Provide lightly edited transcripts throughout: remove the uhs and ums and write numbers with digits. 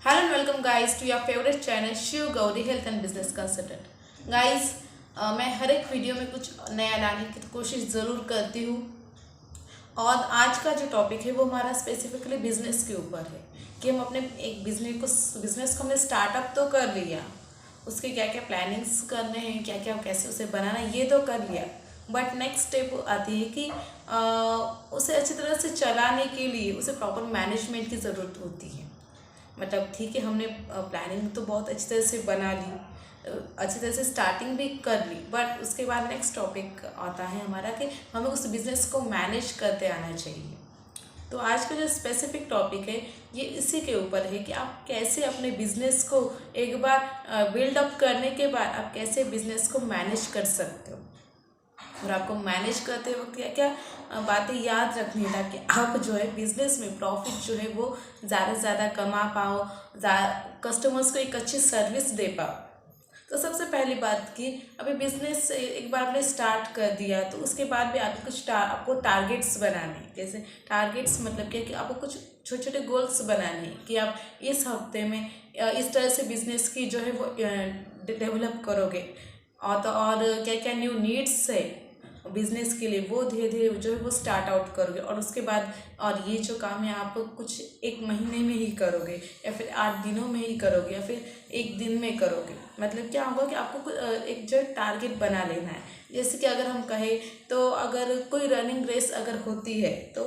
Hello and welcome guys to your favorite channel Shiv Gauri health and business consultant. Guys मैं हर एक video में कुछ नया लाने की कोशिश ज़रूर करती हूँ और आज का जो टॉपिक है वो हमारा स्पेसिफिकली बिजनेस के ऊपर है कि हम अपने एक बिजनेस को हमने स्टार्टअप तो कर लिया, उसके क्या क्या प्लानिंग्स करने हैं, क्या क्या कैसे उसे बनाना ये तो कर लिया, बट नेक्स्ट स्टेप आती है कि उसे अच्छी तरह से चलाने के लिए उसे प्रॉपर मैनेजमेंट की ज़रूरत होती है। मतलब ठीक है, हमने प्लानिंग तो बहुत अच्छी तरह से बना ली, अच्छी तरह से स्टार्टिंग भी कर ली, बट उसके बाद नेक्स्ट टॉपिक आता है हमारा कि हमें उस बिज़नेस को मैनेज करते आना चाहिए। तो आज का जो स्पेसिफिक टॉपिक है ये इसी के ऊपर है कि आप कैसे अपने बिजनेस को एक बार बिल्ड अप करने के बाद आप कैसे बिजनेस को मैनेज कर सकते हो और आपको मैनेज करते वक्त क्या क्या बातें याद रखनी है ताकि आप जो है बिजनेस में प्रॉफिट जो है वो ज़्यादा से ज़्यादा कमा पाओ, कस्टमर्स को एक अच्छी सर्विस दे पाओ। तो सबसे पहली बात कि अभी बिजनेस एक बार आपने स्टार्ट कर दिया तो उसके बाद भी आपको आपको टारगेट्स बनाने, जैसे टारगेट्स मतलब क्या कि आपको कुछ छोटे छोटे गोल्स बनाने कि आप इस हफ्ते में इस तरह से बिजनेस की जो है वो डेवलप करोगे और क्या क्या न्यू नीड्स है बिजनेस के लिए वो धीरे धीरे जो है वो स्टार्ट आउट करोगे और उसके बाद और ये जो काम है आप कुछ एक महीने में ही करोगे या फिर 8 दिनों में ही करोगे या फिर एक दिन में करोगे। मतलब क्या होगा कि आपको एक जो टारगेट बना लेना है। जैसे कि अगर हम कहें तो अगर कोई रनिंग रेस अगर होती है तो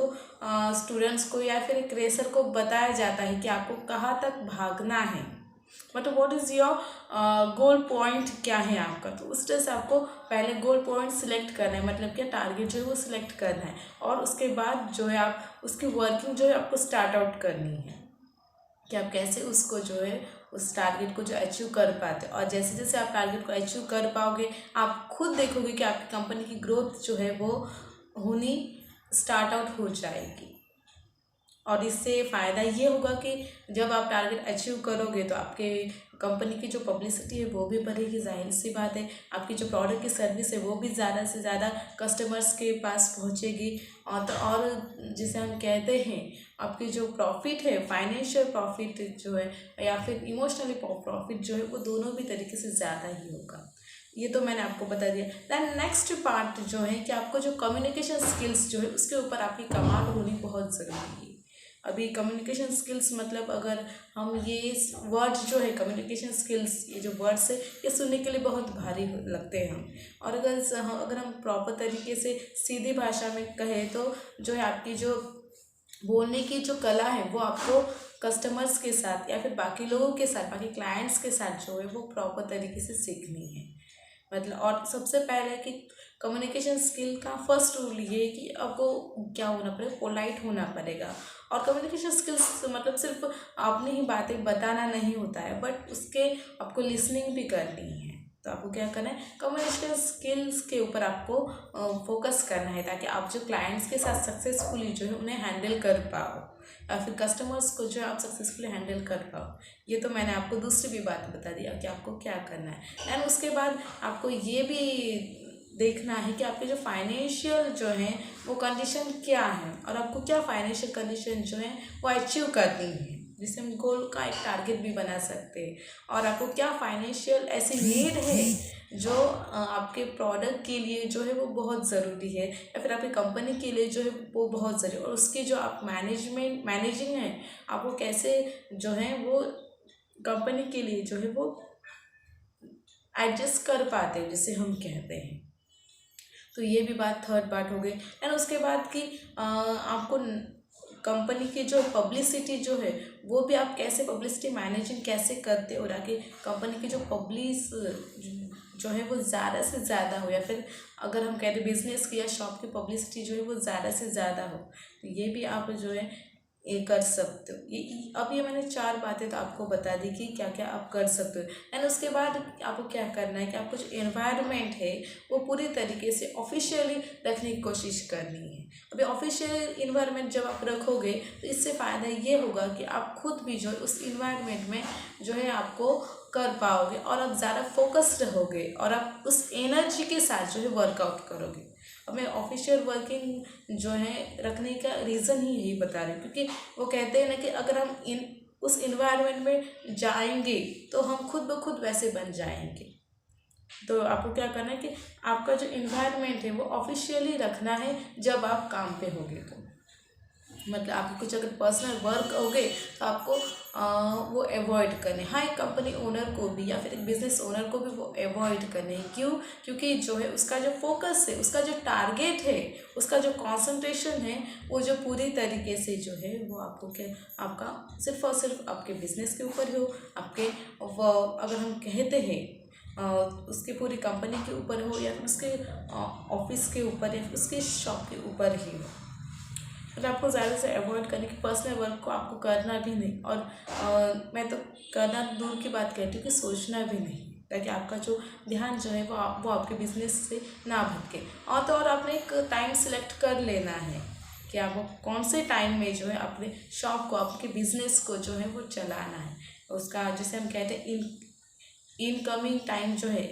स्टूडेंट्स को या फिर एक रेसर को बताया जाता है कि आपको कहाँ तक भागना है, मतलब what is your goal point क्या है आपका। तो उस तरह से आपको पहले गोल पॉइंट सिलेक्ट करना है, मतलब क्या टारगेट जो है वो सिलेक्ट करना है और उसके बाद जो है आप उसकी वर्किंग जो है आपको स्टार्ट आउट करनी है कि आप कैसे उसको जो है उस टारगेट को जो अचीव कर पाते हो। और जैसे जैसे आप टारगेट को अचीव कर पाओगे आप खुद देखोगे कि आपकी कंपनी की ग्रोथ जो है वो होनी स्टार्ट आउट हो जाएगी। और इससे फ़ायदा ये होगा कि जब आप टारगेट अचीव करोगे तो आपके कंपनी की जो पब्लिसिटी है वो भी बढ़ेगी, जाहिर सी बात है आपकी जो प्रोडक्ट की सर्विस है वो भी ज़्यादा से ज़्यादा कस्टमर्स के पास पहुंचेगी। और जिसे हम कहते हैं आपकी जो प्रॉफिट है, फाइनेंशियल प्रॉफिट जो है या फिर इमोशनली प्रॉफिट जो है वो दोनों भी तरीके से ज़्यादा ही होगा। ये तो मैंने आपको बता दिया। दैन नेक्स्ट पार्ट जो है कि आपको जो कम्युनिकेशन स्किल्स जो है उसके ऊपर आपकी कमांड होनी बहुत ज़रूरी है। अभी कम्युनिकेशन स्किल्स मतलब अगर हम ये वर्ड्स जो है कम्युनिकेशन स्किल्स, ये जो वर्ड्स है ये सुनने के लिए बहुत भारी लगते हैं हम, और अगर हम प्रॉपर तरीके से सीधी भाषा में कहें तो जो है आपकी जो बोलने की जो कला है वो आपको कस्टमर्स के साथ या फिर बाकी लोगों के साथ, बाकी क्लाइंट्स के साथ जो है वो प्रॉपर तरीके से सीखनी है। मतलब और सबसे पहले कि कम्युनिकेशन स्किल का फर्स्ट रूल ये है कि आपको क्या होना पड़ेगा, पोलाइट होना पड़ेगा। और कम्युनिकेशन स्किल्स मतलब सिर्फ अपनी ही बातें बताना नहीं होता है, बट उसके आपको लिसनिंग भी करनी है। तो आपको क्या करना है, कम्युनिकेशन स्किल्स के ऊपर आपको फोकस करना है ताकि आप जो क्लाइंट्स के साथ सक्सेसफुली जो है उन्हें हैंडल कर पाओ या फिर कस्टमर्स को जो आप सक्सेसफुली हैंडल कर पाओ। ये तो मैंने आपको दूसरी भी बात बता दिया कि आपको क्या करना है। एंड उसके बाद आपको ये भी देखना है कि आपके जो फाइनेंशियल जो है वो कंडीशन क्या है और आपको क्या फाइनेंशियल कंडीशन जो है वो अचीव करनी है, जिससे हम गोल का एक टारगेट भी बना सकते हैं। और आपको क्या फाइनेंशियल ऐसी नीड है जो आपके प्रोडक्ट के लिए जो है वो बहुत ज़रूरी है या फिर आपकी कंपनी के लिए जो है वो बहुत ज़रूरी है, और उसकी जो आप मैनेजिंग है आपको कैसे जो है वो कंपनी के लिए जो है वो एडजस्ट कर पाते हैं, जिसे हम कहते हैं। तो ये भी बात थर्ड पार्ट हो गई। एंड उसके बाद कि आपको कंपनी की जो पब्लिसिटी जो है वो भी आप कैसे पब्लिसिटी मैनेजिंग कैसे करते हो ताकि कंपनी की जो पब्लिस जो है वो ज़्यादा से ज़्यादा हो, या फिर अगर हम कहते हैं बिजनेस की या शॉप की पब्लिसिटी जो है वो ज़्यादा से ज़्यादा हो। तो ये भी आप जो है ये कर सकते हो। ये मैंने 4 बातें तो आपको बता दी कि क्या क्या आप कर सकते हो। एंड उसके बाद आपको क्या करना है कि आपको जो एनवायरनमेंट है वो पूरी तरीके से ऑफिशियली रखने की कोशिश करनी है। अभी ऑफिशियल इन्वायरमेंट जब आप रखोगे तो इससे फ़ायदा ये होगा कि आप खुद भी जो है उस इन्वायरमेंट में जो है आपको कर पाओगे और आप ज़्यादा फोकस्ड रहोगे और आप उस एनर्जी के साथ जो है वर्कआउट करोगे। अब मैं ऑफिशियल वर्किंग जो है रखने का रीज़न ही यही बता रही हूँ, क्योंकि वो कहते हैं ना कि अगर हम इन उस इन्वायरमेंट में जाएंगे तो हम खुद ब खुद वैसे बन जाएंगे। तो आपको क्या करना है कि आपका जो इन्वायरमेंट है वो ऑफिशियली रखना है जब आप काम पे होगे। तो मतलब आपको कुछ अगर पर्सनल वर्क हो गए तो आपको वो अवॉइड करने, हाँ एक कंपनी ओनर को भी या फिर एक बिजनेस ओनर को भी वो अवॉइड करने। क्यों? क्योंकि जो है उसका जो फोकस है, उसका जो टारगेट है, उसका जो कंसंट्रेशन है, वो जो पूरी तरीके से जो है वो आपको क्या, आपका सिर्फ और सिर्फ आपके बिजनेस के ऊपर हो, आपके वो अगर हम कहते हैं उसकी पूरी कंपनी के ऊपर हो या फिर उसके ऑफिस के ऊपर या फिर उसके शॉप के ऊपर ही हो। तो आपको ज़्यादा से अवॉइड करने की, पर्सनल वर्क को आपको करना भी नहीं। और मैं तो करना दूर की बात कहती हूँ कि सोचना भी नहीं, ताकि आपका जो ध्यान जो है वो आपके बिजनेस से ना भटके। और तो और आपने एक टाइम सेलेक्ट कर लेना है कि आपको कौन से टाइम में जो है अपने शॉप को, आपके बिजनेस को जो है वो चलाना है। उसका जैसे हम कहते हैं इनकमिंग टाइम जो है,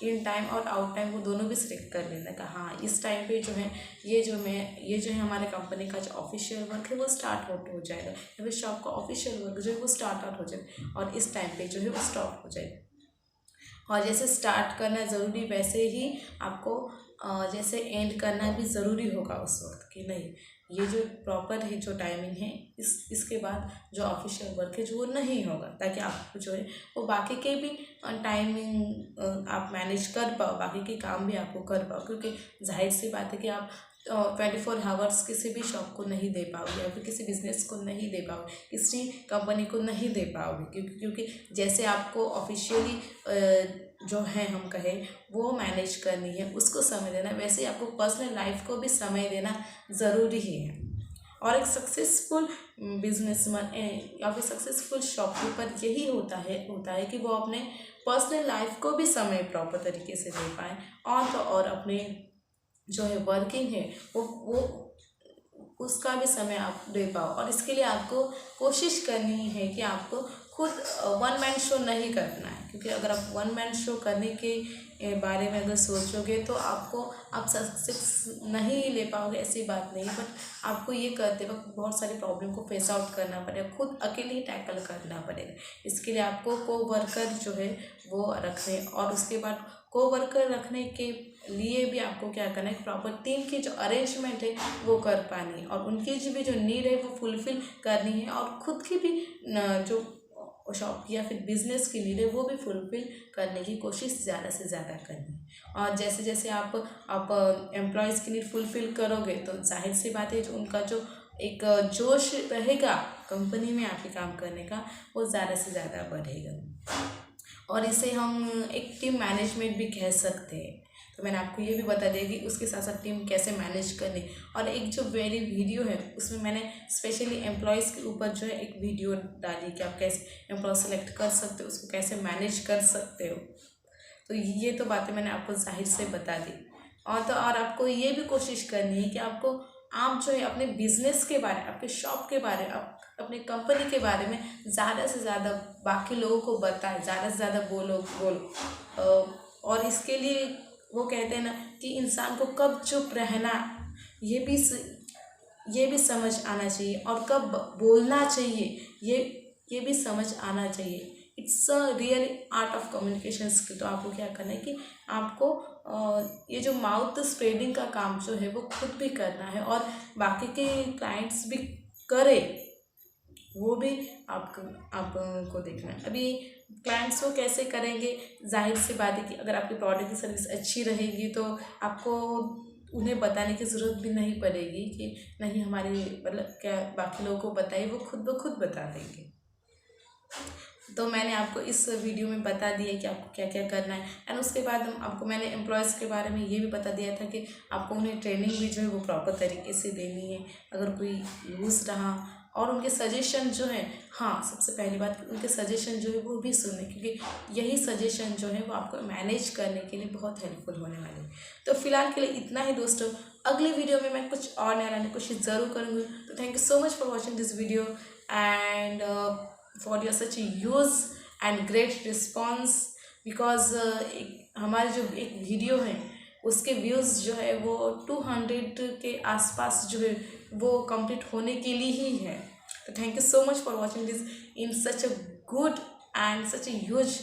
इन टाइम और आउट टाइम, वो दोनों भी सिलेक्ट कर लेना का हाँ इस टाइम पे जो है ये जो है हमारे कंपनी का जो ऑफिशियल वर्क है वो स्टार्ट हो जाएगा, या फिर शॉप का ऑफिशियल वर्क जो है वो स्टार्ट आउट हो जाएगा और इस टाइम पे जो है वो स्टॉप हो जाएगा। और जैसे स्टार्ट करना ज़रूरी वैसे ही आपको जैसे एंड करना भी ज़रूरी होगा उस वक्त, कि नहीं ये जो प्रॉपर है जो टाइमिंग है, इसके बाद जो ऑफिशियल वर्क है जो वो नहीं होगा, ताकि आप जो है वो बाकी के भी टाइमिंग आप मैनेज कर पाओ, बाकी के काम भी आपको कर पाओ। क्योंकि जाहिर सी बात है कि आप 24 आवर्स किसी भी शॉप को नहीं दे पाओगे या फिर किसी बिजनेस को नहीं दे पाओगे, किसी कंपनी को नहीं दे पाओगे। क्योंकि जैसे आपको ऑफिशियली जो है हम कहें वो मैनेज करनी है, उसको समय देना, वैसे ही आपको पर्सनल लाइफ को भी समय देना ज़रूरी ही है। और एक सक्सेसफुल बिजनेसमैन या फिर सक्सेसफुल शॉपकीपर यही होता है कि वो अपने पर्सनल लाइफ को भी समय प्रॉपर तरीके से दे पाए, और तो और अपने जो है वर्किंग है वो उसका भी समय आप दे पाओ। और इसके लिए आपको कोशिश करनी है कि आपको खुद वन मैन शो नहीं करना है। क्योंकि अगर आप वन मैन शो करने के बारे में अगर सोचोगे तो आप सक्सेस नहीं ले पाओगे, ऐसी बात नहीं। बट आपको ये करते वक्त बहुत सारी प्रॉब्लम को फेस आउट करना पड़ेगा, खुद अकेले ही टैकल करना पड़ेगा। इसके लिए आपको को वर्कर जो है वो रखने, और उसके बाद को वर्कर रखने के लिए भी आपको क्या करना है, प्रॉपर टीम की जो अरेंजमेंट है वो कर पानी है, और उनकी जो नीड है वो फुलफिल करनी है, और खुद की भी जो शॉप या फिर बिजनेस की नीड है वो भी फुलफिल करने की कोशिश ज़्यादा से ज़्यादा करनी है। और जैसे जैसे आप एम्प्लॉयज़ की नीड फुलफिल करोगे तो जाहिर सी बात है जो उनका जो एक जोश रहेगा कंपनी में आपके काम करने का, वो ज़्यादा से ज़्यादा बढ़ेगा। और इसे हम एक टीम मैनेजमेंट भी कह सकते हैं। तो मैंने आपको ये भी बता दिया कि उसके साथ साथ टीम कैसे मैनेज करनी। और एक जो मेरी वीडियो है उसमें मैंने स्पेशली एम्प्लॉयज़ के ऊपर जो है एक वीडियो डाली कि आप कैसे एम्प्लॉय सेलेक्ट कर सकते हो, उसको कैसे मैनेज कर सकते हो। तो ये तो बातें मैंने आपको जाहिर से बता दी। और तो और आपको ये भी कोशिश करनी है कि आप जो है अपने बिजनेस के बारे, आपके शॉप के बारे, अपने कंपनी के बारे में ज़्यादा से ज़्यादा बाकी लोगों को बताएं, ज़्यादा से ज़्यादा बोलो। और इसके लिए वो कहते हैं ना कि इंसान को कब चुप रहना ये भी समझ आना चाहिए, और कब बोलना चाहिए ये भी समझ आना चाहिए। It's a real art of communication skill. तो आपको क्या करना है कि आपको ये जो माउथ स्प्रेडिंग का काम जो है वो खुद भी करना है, और बाकी के क्लाइंट्स भी करे वो भी आपको देखना है। अभी क्लाइंट्स को कैसे करेंगे, जाहिर सी बात है कि अगर आपकी प्रोडक्ट की सर्विस अच्छी रहेगी तो आपको उन्हें बताने की ज़रूरत भी नहीं पड़ेगी कि नहीं हमारी मतलब क्या बाकी लोगों को बताइए, वो खुद ब खुद बता देंगे। तो मैंने आपको इस वीडियो में बता दिया कि आपको क्या क्या करना है। एंड उसके बाद आपको मैंने एम्प्लॉयज़ के बारे में ये भी बता दिया था कि आपको उन्हें ट्रेनिंग भी जो है वो प्रॉपर तरीके से देनी है अगर कोई लूज़ रहा। और उनके सजेशन जो है, हाँ सबसे पहली बात उनके सजेशन जो है वो भी सुने, क्योंकि यही सजेशन जो है वो आपको मैनेज करने के लिए बहुत हेल्पफुल होने वाले हैं। तो फिलहाल के लिए इतना ही दोस्तों, अगली वीडियो में मैं कुछ और नया लाने की कोशिश ज़रूर करूँगी। तो thank you so much for watching this video and for your such a use and great response, because हमारे जो एक वीडियो है उसके व्यूज़ जो है वो 200 के आसपास जो है वो कंप्लीट होने के लिए ही है। So thank you so much for watching this in such a good and such a huge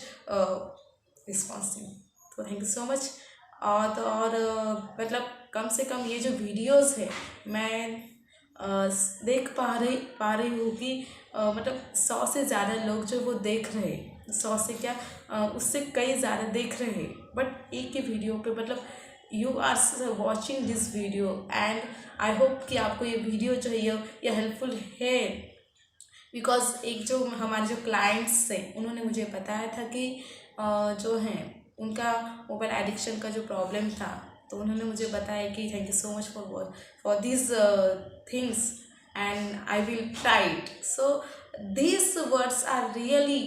response थी। तो थैंक यू सो मच। मतलब कम से कम ये जो वीडियोस है मैं देख पा रही हूँ कि मतलब 100 से ज़्यादा लोग जो वो देख रहे हैं, 100 से क्या उससे कई ज़्यादा देख रहे हैं, बट एक ही वीडियो पे मतलब you are watching this video and I hope कि आपको ये वीडियो जो है ये हेल्पफुल है। बिकॉज एक जो हमारे जो क्लाइंट्स थे उन्होंने मुझे बताया था कि जो हैं उनका मोबाइल एडिक्शन का जो प्रॉब्लम था, तो उन्होंने मुझे बताया कि thank you so much for this things and I will try it. So this words are really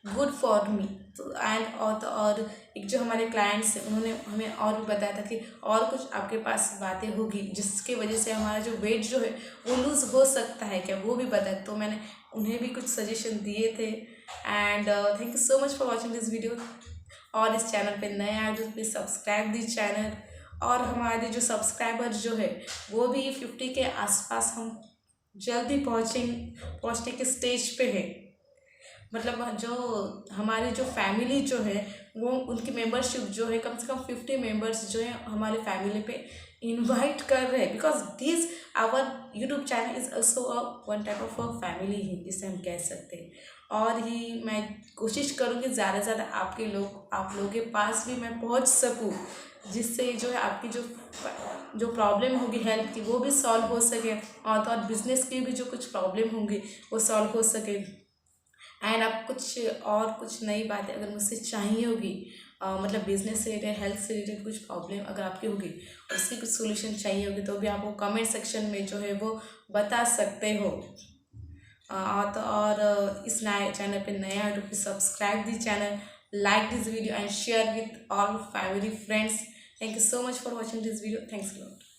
good for me. तो एंड और एक जो हमारे क्लाइंट्स हैं उन्होंने हमें और भी बताया था कि और कुछ आपके पास बातें होगी जिसके वजह से हमारा जो वेट जो है वो लूज़ हो सकता है क्या, वो भी बताया। तो मैंने उन्हें भी कुछ सजेशन दिए थे। And thank you so much for watching this video. और इस चैनल पे नए आए तो प्लीज़ सब्सक्राइब दिस चैनल। और हमारे जो सब्सक्राइबर जो है वो भी 50 के आसपास हम जल्दी पहुँचने के स्टेज पे है। मतलब जो हमारी जो फैमिली जो है वो उनकी मेंबरशिप जो है कम से कम 50 मेंबर्स जो है हमारे फैमिली पे इनवाइट कर रहे हैं। Because this our YouTube channel is also one type of a family ही, जिसे हम कह सकते हैं। और ही मैं कोशिश करूँगी ज़्यादा से ज़्यादा आप लोगों के पास भी मैं पहुँच सकूँ, जिससे जो है आपकी जो प्रॉब्लम होगी हेल्थ की वो भी सॉल्व हो सके, और तो और बिजनेस की भी जो कुछ प्रॉब्लम होंगी वो सॉल्व हो सके। एंड आप कुछ नई बातें अगर मुझसे चाहिए होगी, मतलब बिजनेस से रिलेटेड, हेल्थ से रिलेटेड कुछ प्रॉब्लम अगर आपकी होगी और उसकी कुछ सोल्यूशन चाहिए होगी तो भी आप वो कमेंट सेक्शन में जो है वो बता सकते हो। और इस नए चैनल पे नया है तो subscribe the channel, like this video and share with all family friends. Thank you so much for watching this video. Thanks a lot.